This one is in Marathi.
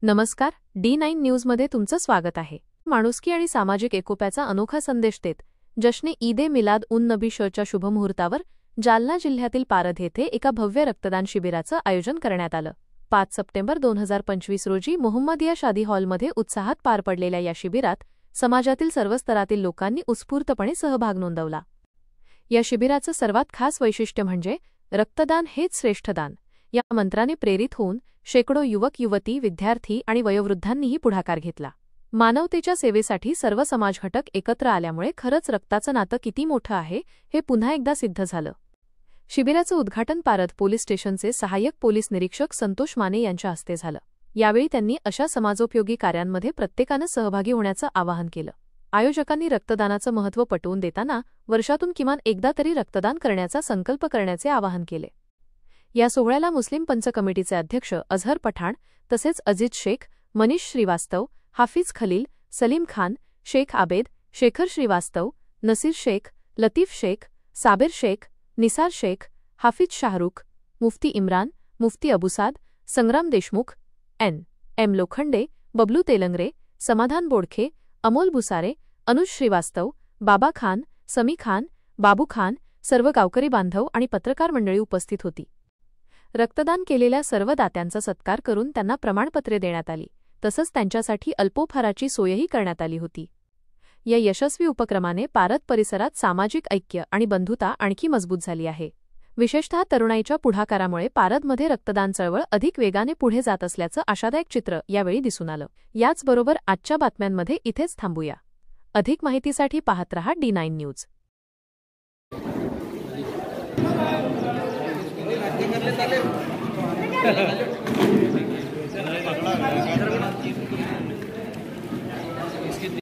नमस्कार, D9 न्यूजमध्ये तुमचं स्वागत आहे। माणुसकी आणि सामाजिक एकोप्याचा अनोखा संदेश देत जश्ने ईदे मिलाद उन नबी च्या शुभमुहूर्तावर जालना जिल्ह्यातील पारध येथे एका भव्य रक्तदान शिबिराचं आयोजन करण्यात आलं। 5 सप्टेंबर 2025 रोजी मोहम्मदिया शादी हॉलमध्ये उत्साहात पार पडलेल्या या शिबिरात समाजातील सर्व स्तरातील लोकांनी उत्स्फूर्तपणे सहभाग नोंदवला। या शिबिराचं सर्वात खास वैशिष्ट्य म्हणजे रक्तदान हेच श्रेष्ठ दान या मंत्राने प्रेरित होऊन शेकडो युवक युवती, विद्यार्थी आणि वयोवृद्धांनीही पुढाकार घेतला। मानवतेच्या सेवेसाठी सर्व समाजघटक एकत्र आल्यामुळे खरंच रक्ताचं नातं किती मोठं आहे हे पुन्हा एकदा सिद्ध झालं। शिबिराचं उद्घाटन पारध पोलीस स्टेशनचे सहाय्यक पोलीस निरीक्षक संतोष माने यांच्या हस्ते झालं। यावेळी त्यांनी अशा समाजोपयोगी कार्यांमध्ये प्रत्येकानं सहभागी होण्याचं आवाहन केलं। आयोजकांनी रक्तदानाचं महत्त्व पटवून देताना वर्षातून किमान एकदा तरी रक्तदान करण्याचा संकल्प करण्याचे आवाहन केले। या सोहळ्याला मुस्लिम पंच कमिटीचे अध्यक्ष अझहर पठाण तसेच अजीज शेख, मनीष श्रीवास्तव, हाफिज खलील, सलीम खान, शेख आबेद, शेखर श्रीवास्तव, नसीर शेख, लतीफ शेख, साबिर शेख, निसार शेख, हाफिज शाहरुख, मुफ्ती इम्रान, मुफ्ती अबुसाद, संग्राम देशमुख, एम लोखंडे, बबलू तेलंगरे, समाधान बोडखे, अमोल भुसारे, अनुज श्रीवास्तव, बाबा खान, समी खान, बाबू खान, सर्व गावकरी बांधव आणि पत्रकार मंडळी उपस्थित होती। रक्तदान केलेल्या सर्व दात्यांचा सत्कार करून त्यांना प्रमाणपत्रे देण्यात आली, तसंच त्यांच्यासाठी अल्पोपहाराची सोयही करण्यात आली होती। या यशस्वी उपक्रमाने पारध परिसरात सामाजिक ऐक्य आणि बंधुता आणखी मजबूत झाली आहे। विशेषतः तरुणाईच्या पुढाकारामुळे पारधमध्ये रक्तदान चळवळ अधिक वेगाने पुढे जात असल्याचं आशादायक चित्र यावेळी दिसून आलं। याचबरोबर आजच्या बातम्यांमध्ये इथेच थांबूया। अधिक माहितीसाठी पाहत रहा D9 न्यूज। चालेल